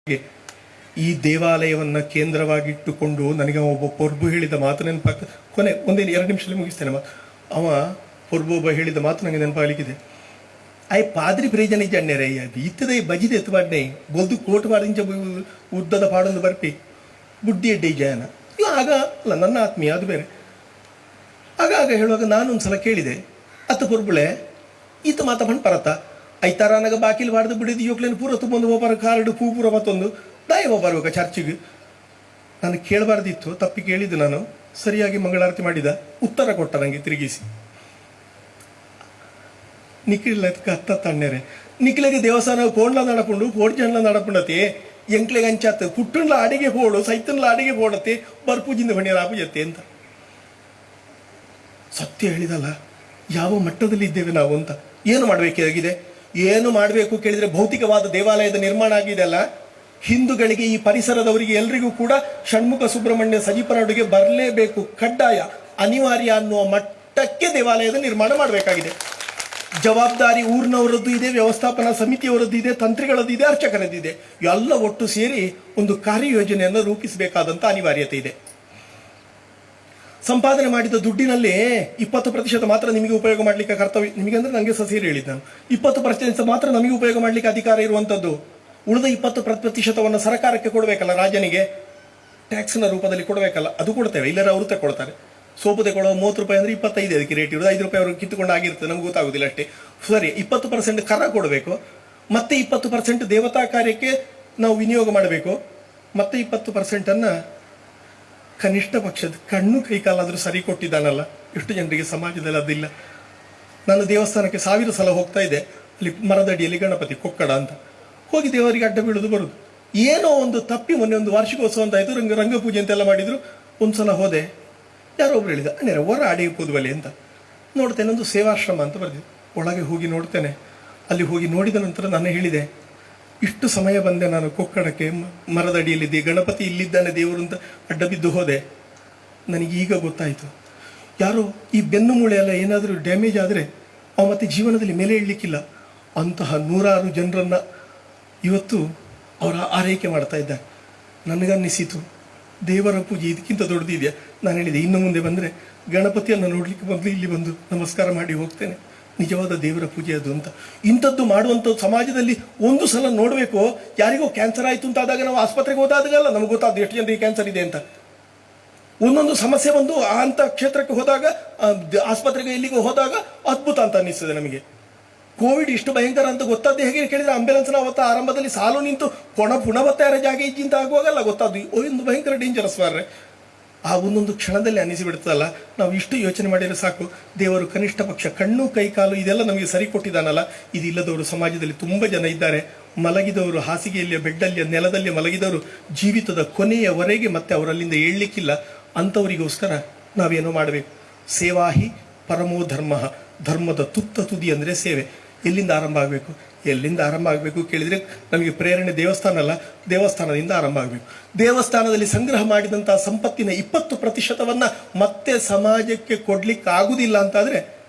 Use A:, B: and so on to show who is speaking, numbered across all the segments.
A: ಈ ದೇವಾಲಯವನ್ನು ಕೇಂದ್ರವಾಗಿಟ್ಟುಕೊಂಡು ನನಗೆ ಒಬ್ಬ ಪೊರ್ಬು ಹೇಳಿದ ಮಾತು ನೆನಪಾಗ್ತದೆ. ಕೊನೆ ಒಂದೇನು 2 ನಿಮಿಷದಲ್ಲಿ ಮುಗಿಸ್ತೇನೆ. ಅವ ಪೊರ್ಬು ಒಬ್ಬ ಹೇಳಿದ ಮಾತು ನನಗೆ ನೆನಪಾಗಲಿಕ್ಕಿದೆ. ಆಯ್ ಪಾದ್ರಿ ಪ್ರೇಜನ ಜಣ್ಣೆರೆ ಇತ್ತದ ಬಜಿದೆ ಎತ್ತು ಮಾಡ್ನೆ ಬೊಲ್ದು ಕೋಟ್ ಮಾಡಿಂಚ ಉದ್ದದ ಪಾಡೊಂದು ಬರ್ಪಿ ಬುಡ್ಡಿ ಎಡ್ಡೆ ಜಯನ ಇವ ಆಗ ಅಲ್ಲ ನನ್ನ ಆತ್ಮೀಯ ಅದು ಬೇರೆ. ಆಗ ಹೇಳುವಾಗ ನಾನೊಂದ್ಸಲ ಕೇಳಿದೆ, ಅತ್ತ ಪೊರ್ಬುಳೆ ಈತ ಮಾತ ಮಣ್ಣು ಪರತ್ತ ಐತಾರಾನಾಗ ಬಾಕಿಲ್ ಬಾಡ್ದು ಬಿಡಿದು ಯೋಕ್ಲೇನು ಪೂರ ತುಂಬೊಂದು ಒಬ್ಬರ ಕಾರ್ಡು ಪೂ ಪೂರ ಮತ್ತೊಂದು ದಾಯವ ಬರ್ಬೇಕ ಚರ್ಚಿಗೆ. ನಾನು ಕೇಳಬಾರ್ದಿತ್ತು, ತಪ್ಪಿ ಕೇಳಿದ್ದು. ನಾನು ಸರಿಯಾಗಿ ಮಂಗಳಾರತಿ ಮಾಡಿದ, ಉತ್ತರ ಕೊಟ್ಟ ನನಗೆ ತಿರುಗಿಸಿ. ನಿಖಿಲ ಅತ್ತ ತಣ್ಣೆರೆ ನಿಖಿಲೆಗೆ ದೇವಸ್ಥಾನ ಕೋಣ್ಲ ನಡಪುಂಡು ಕೋಡ್ಜಂಡ್ಲ ನಡಪುಂಡತೆ ಎಂಕ್ಲೆಗೆ ಅಂಚಾತ ಕುಟ್ಟುಂಡ್ಲ ಅಡಿಗೆ ಹೋಡು ಸೈತನ್ಲ ಅಡಿಗೆ ಹೋಡತ್ತೆ ಬರ್ಪೂಜಿಂದ ಬಣ್ಣಿಯರ ಆಪುಜತ್ತೆ ಅಂತ ಸತ್ಯ ಹೇಳಿದಲ್ಲ. ಯಾವ ಮಟ್ಟದಲ್ಲಿ ಇದ್ದೇವೆ ನಾವು ಅಂತ. ಏನು ಮಾಡಬೇಕಾಗಿದೆ, ಏನು ಮಾಡಬೇಕು ಕೇಳಿದರೆ ಭೌತಿಕವಾದ ದೇವಾಲಯದ ನಿರ್ಮಾಣ ಆಗಿದೆ ಅಲ್ಲ, ಹಿಂದೂಗಳಿಗೆ ಈ ಪರಿಸರದವರಿಗೆ ಎಲ್ರಿಗೂ ಕೂಡ ಷಣ್ಮುಖ ಸುಬ್ರಹ್ಮಣ್ಯ ಸಜಿಪರಡುಗೆ ಬರಲೇಬೇಕು, ಕಡ್ಡಾಯ ಅನಿವಾರ್ಯ ಅನ್ನುವ ಮಟ್ಟಕ್ಕೆ ದೇವಾಲಯದ ನಿರ್ಮಾಣ ಮಾಡಬೇಕಾಗಿದೆ. ಜವಾಬ್ದಾರಿ ಊರಿನವರದ್ದು ಇದೆ, ವ್ಯವಸ್ಥಾಪನಾ ಸಮಿತಿಯವರದ್ದು ಇದೆ, ತಂತ್ರಿಗಳದ್ದು ಇದೆ, ಅರ್ಚಕರದ್ದಿದೆ. ಎಲ್ಲ ಒಟ್ಟು ಸೇರಿ ಒಂದು ಕಾರ್ಯಯೋಜನೆಯನ್ನು ರೂಪಿಸಬೇಕಾದಂಥ ಅನಿವಾರ್ಯತೆ ಇದೆ. ಸಂಪಾದನೆ ಮಾಡಿದ ದುಡ್ಡಿನಲ್ಲಿ 20% ಮಾತ್ರ ನಿಮಗೆ ಉಪಯೋಗ ಮಾಡಲಿಕ್ಕೆ ಕರ್ತವ್ಯ ನಿಮಗೆ, ಅಂದರೆ ನನಗೆ ಸಸಿರು ಹೇಳಿದ್ದು ನಾನು. 20% ಮಾತ್ರ ನಮಗೆ ಉಪಯೋಗ ಮಾಡಲಿಕ್ಕೆ ಅಧಿಕಾರ ಇರುವಂಥದ್ದು. ಉಳಿದ 20% ಸರ್ಕಾರಕ್ಕೆ ಕೊಡಬೇಕಲ್ಲ, ರಾಜನಿಗೆ ಟ್ಯಾಕ್ಸ್ನ ರೂಪದಲ್ಲಿ ಕೊಡಬೇಕಲ್ಲ, ಅದು ಕೊಡ್ತೇವೆ. ಇಲ್ಲರ ಅವರು ತಗೊಳ್ತಾರೆ. ಸೋಪು ತಗೊಳ್ಳೋ 30 ರೂಪಾಯಿ ಅಂದರೆ 25 ಅದಕ್ಕೆ ರೇಟ್ ಇರೋದು. 5 ರೂಪಾಯಿ ಅವ್ರಿಗೆ ಕಿತ್ತುಕೊಂಡು ಆಗಿರ್ತದೆ, ನಮ್ಗೆ ಗೊತ್ತಾಗೋದಿಲ್ಲ ಅಷ್ಟೇ. ಸರಿ, 20% ಕರ ಕೊಡಬೇಕು, ಮತ್ತೆ 20% ದೇವತಾ ಕಾರ್ಯಕ್ಕೆ ನಾವು ವಿನಿಯೋಗ ಮಾಡಬೇಕು, ಮತ್ತೆ 20%ಅನ್ನು ಕನಿಷ್ಠ ಪಕ್ಷದ ಕಣ್ಣು ಕೈಕಾಲಾದರೂ ಸರಿ ಕೊಟ್ಟಿದ್ದಾನಲ್ಲ. ಎಷ್ಟು ಜನರಿಗೆ ಸಮಾಜದಲ್ಲಿ ಅದಿಲ್ಲ. ನಾನು ದೇವಸ್ಥಾನಕ್ಕೆ 1000 ಸಲ ಹೋಗ್ತಾ ಇದ್ದೆ. ಅಲ್ಲಿ ಮರದಡಿಯಲ್ಲಿ ಗಣಪತಿ ಕೊಕ್ಕಡ ಅಂತ ಹೋಗಿ ದೇವರಿಗೆ ಅಡ್ಡ ಬೀಳೋದು ಬರೋದು. ಏನೋ ಒಂದು ತಪ್ಪಿ ಮೊನ್ನೆ ಒಂದು ವಾರ್ಷಿಕೋತ್ಸವ ಅಂತ ಆಯಿತು, ರಂಗಪೂಜೆ ಅಂತೆಲ್ಲ ಮಾಡಿದ್ರು. ಒಂದು ಸಲ ಹೋದೆ, ಯಾರೋ ಒಬ್ರು ಹೇಳಿದ ಅಣ್ಣೇರ ಹೊರ ಅಡಿಗೆ ಕೂದುವಲೆ ಅಂತ. ನೋಡ್ತೇನೆ, ಒಂದು ಸೇವಾಶ್ರಮ ಅಂತ ಬರ್ದಿದ್ದು. ಒಳಗೆ ಹೋಗಿ ನೋಡ್ತೇನೆ. ಅಲ್ಲಿ ಹೋಗಿ ನೋಡಿದ ನಂತರ ನಾನು ಹೇಳಿದೆ, ಇಷ್ಟು ಸಮಯ ಬಂದೆ ನಾನು ಕೊಕ್ಕಡಕ್ಕೆ, ಮರದಡಿಯಲ್ಲಿದ್ದೆ, ಗಣಪತಿ ಇಲ್ಲಿದ್ದಾನೆ ದೇವರು ಅಂತ ಅಡ್ಡ ಬಿದ್ದು ಹೋದೆ. ನನಗೀಗ ಗೊತ್ತಾಯಿತು, ಯಾರೋ ಈ ಬೆನ್ನು ಮೂಳೆ ಎಲ್ಲ ಏನಾದರೂ ಡ್ಯಾಮೇಜ್ ಆದರೆ ಅವ ಮತ್ತೆ ಜೀವನದಲ್ಲಿ ಮೇಲೆ ಇಡಲಿಕ್ಕಿಲ್ಲ. ಅಂತಹ 100 ಜನರನ್ನು ಇವತ್ತು ಅವರ ಆರೈಕೆ ಮಾಡ್ತಾ ಇದ್ದಾರೆ. ನನಗನ್ನಿಸಿತು, ದೇವರ ಪೂಜೆ ಇದಕ್ಕಿಂತ ದೊಡ್ಡದಿದೆಯಾ? ನಾನು ಹೇಳಿದೆ, ಇನ್ನು ಮುಂದೆ ಬಂದರೆ ಗಣಪತಿಯನ್ನು ನೋಡಲಿಕ್ಕೆ ಬಂದು ಇಲ್ಲಿ ಬಂದು ನಮಸ್ಕಾರ ಮಾಡಿ ಹೋಗ್ತೇನೆ. ನಿಜವಾದ ದೇವರ ಪೂಜೆ ಅದು ಅಂತ. ಇಂಥದ್ದು ಮಾಡುವಂಥದ್ದು ಸಮಾಜದಲ್ಲಿ ಒಂದು ಸಲ ನೋಡಬೇಕು. ಯಾರಿಗೋ ಕ್ಯಾನ್ಸರ್ ಆಯಿತು ಅಂತ ಆದಾಗ ನಾವು ಆಸ್ಪತ್ರೆಗೆ ಹೋದಾಗಲ್ಲ ನಮಗೆ ಗೊತ್ತಾದ್ದು ಎಷ್ಟು ಜನರಿಗೆ ಕ್ಯಾನ್ಸರ್ ಇದೆ ಅಂತ. ಒಂದೊಂದು ಸಮಸ್ಯೆ ಬಂದು ಅಂಥ ಕ್ಷೇತ್ರಕ್ಕೆ ಹೋದಾಗ, ಆಸ್ಪತ್ರೆಗೆ ಎಲ್ಲಿಗೆ ಹೋದಾಗ ಅದ್ಭುತ ಅಂತ ಅನ್ನಿಸ್ತದೆ ನಮಗೆ. ಕೋವಿಡ್ ಇಷ್ಟು ಭಯಂಕರ ಅಂತ ಗೊತ್ತಾದ್ದು ಹೇಗೆ ಕೇಳಿದರೆ, ಆಂಬ್ಯುಲೆನ್ಸ್ನ ಅವತ್ತು ಆರಂಭದಲ್ಲಿ ಸಾಲು ನಿಂತು ಪುನಃ ಜಾಗ ಇಜ್ಜಿಂತ ಆಗುವಾಗಲ್ಲ ಗೊತ್ತಾದ್ದು ಒಂದು ಭಯಂಕರ ಡೇಂಜರಸ್ ಮಾರ್ರೆ. ಆ ಒಂದೊಂದು ಕ್ಷಣದಲ್ಲಿ ಅನ್ನಿಸಿಬಿಡ್ತದಲ್ಲ, ನಾವು ಇಷ್ಟು ಯೋಚನೆ ಮಾಡಿದರೆ ಸಾಕು, ದೇವರು ಕನಿಷ್ಠ ಪಕ್ಷ ಕಣ್ಣು ಕೈ ಕಾಲು ಇದೆಲ್ಲ ನಮಗೆ ಸರಿ ಕೊಟ್ಟಿದ್ದಾನಲ್ಲ. ಇದಿಲ್ಲದವರು ಸಮಾಜದಲ್ಲಿ ತುಂಬ ಜನ ಇದ್ದಾರೆ. ಮಲಗಿದವರು ಹಾಸಿಗೆಯಲ್ಲಿ, ಬೆಡ್ಡಲ್ಲಿ, ನೆಲದಲ್ಲಿ ಮಲಗಿದವರು ಜೀವಿತದ ಕೊನೆಯವರೆಗೆ ಮತ್ತೆ ಅವರಲ್ಲಿಂದ ಏಳಲಿಕ್ಕಿಲ್ಲ. ಅಂಥವರಿಗೋಸ್ಕರ ನಾವೇನೋ ಮಾಡಬೇಕು. ಸೇವಾಹಿ ಪರಮೋ ಧರ್ಮ, ಧರ್ಮದ ತುದಿ ಅಂದರೆ ಸೇವೆ. ಎಲ್ಲಿಂದ ಆರಂಭ ಆಗಬೇಕು ಕೇಳಿದರೆ ನಮಗೆ ಪ್ರೇರಣೆ ದೇವಸ್ಥಾನ ಅಲ್ಲ, ದೇವಸ್ಥಾನದಿಂದ ಆರಂಭ ಆಗಬೇಕು. ದೇವಸ್ಥಾನದಲ್ಲಿ ಸಂಗ್ರಹ ಮಾಡಿದಂಥ ಸಂಪತ್ತಿನ 20% ಮತ್ತೆ ಸಮಾಜಕ್ಕೆ ಕೊಡ್ಲಿಕ್ಕೆ ಆಗುವುದಿಲ್ಲ ಅಂತಾದರೆ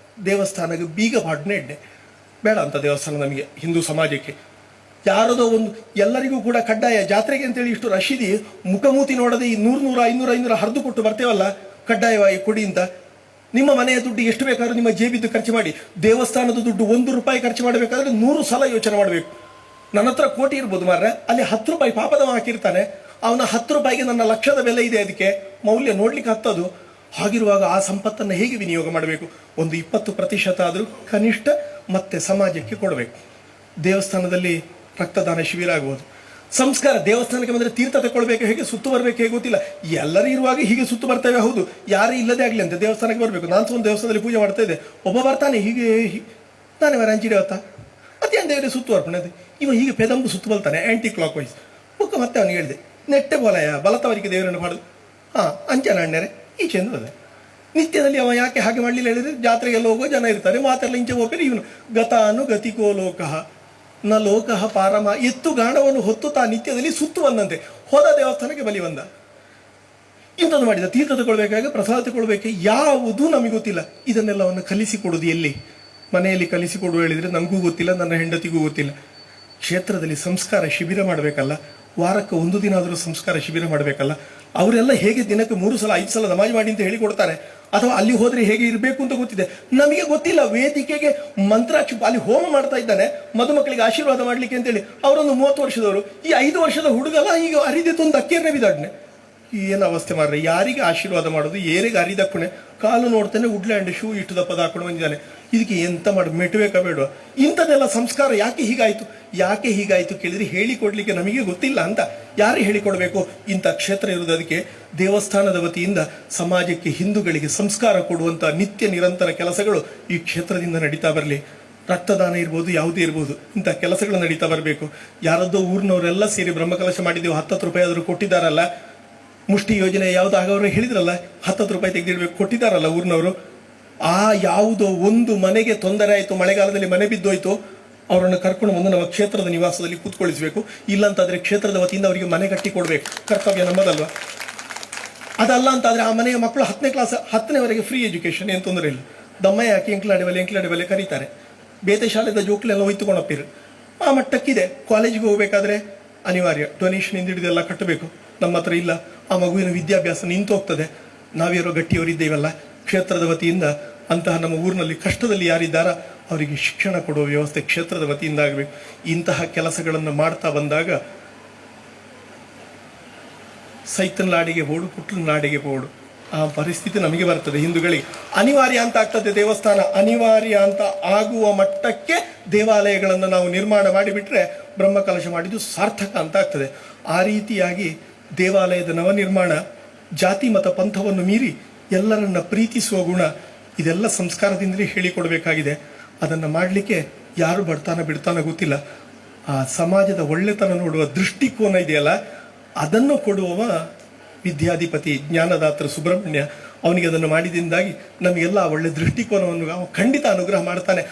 A: ದೇವಸ್ಥಾನಕ್ಕೆ ಬೀಗ ಪಾಡ್ನೆ ಎಡ್ಡೆ ಬೇಡ ಅಂತ. ದೇವಸ್ಥಾನ ನಮಗೆ, ಹಿಂದೂ ಸಮಾಜಕ್ಕೆ ಯಾರದೋ ಒಂದು ಎಲ್ಲರಿಗೂ ಕೂಡ ಕಡ್ಡಾಯ ಜಾತ್ರೆಗೆ ಅಂತೇಳಿ ಇಷ್ಟು ರಶೀದಿ ಮುಖಮೂತಿ ನೋಡದೆ ಈ 100, 500 ಹರಿದು ಕೊಟ್ಟು ಬರ್ತೇವಲ್ಲ, ಕಡ್ಡಾಯವಾಗಿ ಕೊಡಿ ಅಂತ. ನಿಮ್ಮ ಮನೆಯ ದುಡ್ಡು ಎಷ್ಟು ಬೇಕಾದ್ರೂ ನಿಮ್ಮ ಜೇಬಿದ್ದು ಖರ್ಚು ಮಾಡಿ. ದೇವಸ್ಥಾನದ ದುಡ್ಡು 1 ರೂಪಾಯಿ ಖರ್ಚು ಮಾಡಬೇಕಾದ್ರೆ 100 ಸಲ ಯೋಚನೆ ಮಾಡಬೇಕು. ನನ್ನ ಹತ್ರ ಕೋಟಿ ಇರ್ಬೋದು ಮಾರ್ರೆ, ಅಲ್ಲಿ 10 ರೂಪಾಯಿ ಪಾಪದವ ಹಾಕಿರ್ತಾನೆ. ಅವನ 10 ರೂಪಾಯಿಗೆ ನನ್ನ ಲಕ್ಷದ ಬೆಲೆ ಇದೆ, ಅದಕ್ಕೆ ಮೌಲ್ಯ ನೋಡ್ಲಿಕ್ಕೆ ಹತ್ತದು. ಹಾಗಿರುವಾಗ ಆ ಸಂಪತ್ತನ್ನು ಹೇಗೆ ವಿನಿಯೋಗ ಮಾಡಬೇಕು? ಒಂದು 20% ಆದರೂ ಕನಿಷ್ಠ ಮತ್ತೆ ಸಮಾಜಕ್ಕೆ ಕೊಡಬೇಕು. ದೇವಸ್ಥಾನದಲ್ಲಿ ರಕ್ತದಾನ ಶಿಬಿರ ಆಗ್ಬೋದು. ಸಂಸ್ಕಾರ, ದೇವಸ್ಥಾನಕ್ಕೆ ಬಂದರೆ ತೀರ್ಥ ತಗೊಳ್ಬೇಕು, ಹೇಗೆ ಸುತ್ತು ಬರಬೇಕು ಹೇಗೆ ಗೊತ್ತಿಲ್ಲ. ಎಲ್ಲರೂ ಇರುವಾಗ ಹೀಗೆ ಸುತ್ತು ಬರ್ತೇವೆ, ಹೌದು, ಯಾರೂ ಇಲ್ಲದೆ ಆಗಲಿ ಅಂತ ದೇವಸ್ಥಾನಕ್ಕೆ ಬರಬೇಕು. ನಾನು ಒಂದು ದೇವಸ್ಥಾನದಲ್ಲಿ ಪೂಜೆ ಮಾಡ್ತಾ ಇದ್ದೆ, ಒಬ್ಬ ಬರ್ತಾನೆ ಹೀಗೆ, ನಾನೇ ಮರ ಅಂಚಿಡಿ ಅವತ್ತ ಮತ್ತೇನು ದೇವರೇ ಸುತ್ತು ಅರ್ಪಣೆ ಅದು. ಇವ ಹೀಗೆ ಪೆದಂಬು ಸುತ್ತು ಬಲ್ತಾನೆ ಆ್ಯಂಟಿ ಕ್ಲಾಕ್ ವೈಸ್. ಮತ್ತೆ ಅವನಿಗೆ ಹೇಳಿದೆ, ನೆಟ್ಟೆ ಬೋಲಯ ಬಲತವರಿಗೆ ದೇವರನ್ನು ಮಾಡೋದು. ಅಂಚನ ಅಣ್ಣರೆ ಈಚೆಂದು ಅದೇ ನಿತ್ಯದಲ್ಲಿ ಅವ ಯಾಕೆ ಹಾಗೆ ಮಾಡಲಿಲ್ಲ ಹೇಳಿದರೆ, ಜಾತ್ರೆಗೆಲ್ಲ ಹೋಗೋ ಜನ ಇರ್ತಾರೆ, ಮಾತೆಲ್ಲ ಇಂಚೆ ಹೋಗ್ತಾರೆ. ಇವನು ಗತಾನು ಗತಿಕೋ ಲೋಕಃ ನ ಲೋಕಃ ಪಾರಮ, ಎತ್ತು ಗಾಣವನ್ನು ಹೊತ್ತು ತಾ ನಿತ್ಯದಲ್ಲಿ ಸುತ್ತು ಬಂದಂತೆ ಹೋದ ದೇವಸ್ಥಾನಕ್ಕೆ ಬಲಿ ಬಂದ. ಇಂಥದ್ದು ಮಾಡಿದ. ತೀರ್ಥ ತಗೊಳ್ಬೇಕಾಗ ಪ್ರಸಾದ ತಗೊಳ್ಬೇಕು, ಯಾವುದೂ ನಮಗೆ ಗೊತ್ತಿಲ್ಲ. ಇದನ್ನೆಲ್ಲವನ್ನು ಕಲಿಸಿಕೊಡೋದು ಎಲ್ಲಿ? ಮನೆಯಲ್ಲಿ ಕಲಿಸಿಕೊಡು ಹೇಳಿದರೆ ನನಗೂ ಗೊತ್ತಿಲ್ಲ, ನನ್ನ ಹೆಂಡತಿಗೂ ಗೊತ್ತಿಲ್ಲ. ಕ್ಷೇತ್ರದಲ್ಲಿ ಸಂಸ್ಕಾರ ಶಿಬಿರ ಮಾಡಬೇಕಲ್ಲ, ವಾರಕ್ಕೆ ಒಂದು ದಿನ ಆದರೂ ಸಂಸ್ಕಾರ ಶಿಬಿರ ಮಾಡಬೇಕಲ್ಲ. ಅವರೆಲ್ಲ ಹೇಗೆ ದಿನಕ್ಕೆ 3 ಸಲ 5 ಸಲ ನಮಾಜ್ ಮಾಡಿ ಅಂತ ಹೇಳಿಕೊಡ್ತಾರೆ, ಅಥವಾ ಅಲ್ಲಿ ಹೋದ್ರೆ ಹೇಗೆ ಇರಬೇಕು ಅಂತ ಗೊತ್ತಿದೆ, ನಮಗೆ ಗೊತ್ತಿಲ್ಲ. ವೇದಿಕೆಗೆ ಮಂತ್ರಾಕ್ಷಿ ಅಲ್ಲಿ ಹೋಮ ಮಾಡ್ತಾ ಇದ್ದಾನೆ ಮದುಮಕ್ಕಳಿಗೆ ಆಶೀರ್ವಾದ ಮಾಡ್ಲಿಕ್ಕೆ ಅಂತೇಳಿ, ಅವರೊಂದು 30 ವರ್ಷದವರು, ಈ 5 ವರ್ಷದ ಹುಡುಗಲ್ಲ ಈಗ ಅರಿದಿತ್ತೊಂದು ಅಕ್ಕೇರ್ನೆ ಬಿದ್ದಾಡ್ನೆ. ಏನು ಅವಸ್ಥೆ ಮಾಡ್ರೆ, ಯಾರಿಗೆ ಆಶೀರ್ವಾದ ಮಾಡೋದು, ಏರಿಗೆ ಅರಿದಕ್ಕಣೆ ಕಾಲು ನೋಡ್ತಾನೆ ವುಡ್ಲ್ಯಾಂಡ್ ಶೂ ಇಟ್ಟು ದಪ್ಪದ ಹಾಕೊಂಡು ಬಂದಿದ್ದಾನೆ. ಇದಕ್ಕೆ ಎಂತ ಮಾಡಿ ಮೆಟ್ಟಬೇಕಾ ಬೇಡ? ಇಂಥದ್ದೆಲ್ಲ ಸಂಸ್ಕಾರ ಯಾಕೆ ಹೀಗಾಯ್ತು ಕೇಳಿದ್ರೆ ಹೇಳಿಕೊಡ್ಲಿಕ್ಕೆ ನಮಗೆ ಗೊತ್ತಿಲ್ಲ ಅಂತ. ಯಾರು ಹೇಳಿಕೊಡ್ಬೇಕು? ಇಂಥ ಕ್ಷೇತ್ರ ಇರುವುದು. ಅದಕ್ಕೆ ದೇವಸ್ಥಾನದ ವತಿಯಿಂದ ಸಮಾಜಕ್ಕೆ, ಹಿಂದೂಗಳಿಗೆ ಸಂಸ್ಕಾರ ಕೊಡುವಂತ ನಿತ್ಯ ನಿರಂತರ ಕೆಲಸಗಳು ಈ ಕ್ಷೇತ್ರದಿಂದ ನಡೀತಾ ಬರಲಿ. ರಕ್ತದಾನ ಇರ್ಬೋದು, ಯಾವುದೇ ಇರ್ಬೋದು, ಇಂಥ ಕೆಲಸಗಳು ನಡೀತಾ ಬರಬೇಕು. ಯಾರದ್ದೋ ಊರಿನವರೆಲ್ಲ ಸೇರಿ ಬ್ರಹ್ಮಕಲಶ ಮಾಡಿದ್ದೇವೆ, 10 ರೂಪಾಯಿ ಆದರೂ ಕೊಟ್ಟಿದ್ದಾರಲ್ಲ. ಮುಷ್ಟಿ ಯೋಜನೆ ಯಾವುದು ಆಗವರು ಹೇಳಿದ್ರಲ್ಲ, 10 ರೂಪಾಯಿ ತೆಗೆದಿಡ್ಬೇಕು, ಕೊಟ್ಟಿದ್ದಾರಲ್ಲ ಊರಿನವರು. ಆ ಯಾವುದೋ ಒಂದು ಮನೆಗೆ ತೊಂದರೆ ಆಯಿತು, ಮಳೆಗಾಲದಲ್ಲಿ ಮನೆ ಬಿದ್ದೋಯ್ತು, ಅವರನ್ನು ಕರ್ಕೊಂಡು ಬಂದು ನಮ್ಮ ಕ್ಷೇತ್ರದ ನಿವಾಸದಲ್ಲಿ ಕೂತ್ಕೊಳಿಸಬೇಕು. ಇಲ್ಲಂತಾದ್ರೆ ಕ್ಷೇತ್ರದ ವತಿಯಿಂದ ಅವರಿಗೆ ಮನೆ ಕಟ್ಟಿ ಕೊಡಬೇಕು, ಕರ್ತವ್ಯ ನಮ್ಮದಲ್ವಾ. ಅದಲ್ಲ ಅಂತಾದ್ರೆ ಆ ಮನೆಯ ಮಕ್ಕಳು 10ನೇ ಕ್ಲಾಸ್ 10ನೇವರೆಗೆ ಫ್ರೀ ಎಜುಕೇಶನ್, ಏನು ತೊಂದರೆ ಇಲ್ಲ. ದಮ್ಮಯ್ಯ ಹಾಕಿ ಎಂಕ್ಲಾಡಿ ಕರೀತಾರೆ. ಬೇತೆ ಶಾಲೆದ ಜೋಕ್ಲೆಲ್ಲ ಒಯ್ತುಕೊಂಡಪ್ಪಿರು. ಆ ಮಟ್ಟಕ್ಕಿದೆ. ಕಾಲೇಜಿಗೆ ಹೋಗ್ಬೇಕಾದ್ರೆ ಅನಿವಾರ್ಯ ಡೊನೇಷನ್ ಇಂದ ಹಿಡಿದೆಲ್ಲ ಕಟ್ಟಬೇಕು. ನಮ್ಮ ಹತ್ರ ಇಲ್ಲ. ಆ ಮಗುವಿನ ವಿದ್ಯಾಭ್ಯಾಸ ನಿಂತು ಹೋಗ್ತದೆ. ನಾವ್ಯಾರೋ ಗಟ್ಟಿಯವರಿದ್ದೇವಲ್ಲ, ಕ್ಷೇತ್ರದ ವತಿಯಿಂದ ಅಂತಹ ನಮ್ಮ ಊರಿನಲ್ಲಿ ಕಷ್ಟದಲ್ಲಿ ಯಾರಿದ್ದಾರ ಅವರಿಗೆ ಶಿಕ್ಷಣ ಕೊಡುವ ವ್ಯವಸ್ಥೆ ಕ್ಷೇತ್ರದ ವತಿಯಿಂದ ಆಗಬೇಕು. ಇಂತಹ ಕೆಲಸಗಳನ್ನು ಮಾಡ್ತಾ ಬಂದಾಗ ಸೈತನ ನಾಡಿಗೆ ಬೋಡು, ಪುಟ್ಟನ ನಾಡಿಗೆ ಬೋಡು, ಆ ಪರಿಸ್ಥಿತಿ ನಮಗೆ ಬರ್ತದೆ. ಹಿಂದೂಗಳಿಗೆ ಅನಿವಾರ್ಯ ಅಂತ ಆಗ್ತದೆ. ದೇವಸ್ಥಾನ ಅನಿವಾರ್ಯ ಅಂತ ಆಗುವ ಮಟ್ಟಕ್ಕೆ ದೇವಾಲಯಗಳನ್ನು ನಾವು ನಿರ್ಮಾಣ ಮಾಡಿಬಿಟ್ರೆ ಬ್ರಹ್ಮಕಲಶ ಮಾಡಿದ್ದು ಸಾರ್ಥಕ ಅಂತ ಆಗ್ತದೆ. ಆ ರೀತಿಯಾಗಿ ದೇವಾಲಯದ ನವನಿರ್ಮಾಣ, ಜಾತಿ ಮತ ಪಂಥವನ್ನು ಮೀರಿ ಎಲ್ಲರನ್ನ ಪ್ರೀತಿಸುವ ಗುಣ, ಇದೆಲ್ಲ ಸಂಸ್ಕಾರದಿಂದಲೇ ಹೇಳಿಕೊಡಬೇಕಾಗಿದೆ. ಅದನ್ನು ಮಾಡಲಿಕ್ಕೆ ಯಾರು ಬಿಡ್ತಾನ ಗೊತ್ತಿಲ್ಲ. ಆ ಸಮಾಜದ ಒಳ್ಳೆತನ ನೋಡುವ ದೃಷ್ಟಿಕೋನ ಇದೆಯಲ್ಲ, ಅದನ್ನು ಕೊಡುವವ ವಿದ್ಯಾಧಿಪತಿ ಜ್ಞಾನದಾತ್ರ ಸುಬ್ರಹ್ಮಣ್ಯ. ಅವನಿಗೆ ಅದನ್ನು ಮಾಡಿದಿಂದಾಗಿ ನಮಗೆಲ್ಲ ಒಳ್ಳೆ ದೃಷ್ಟಿಕೋನವನ್ನು ಖಂಡಿತ ಅನುಗ್ರಹ ಮಾಡ್ತಾನೆ.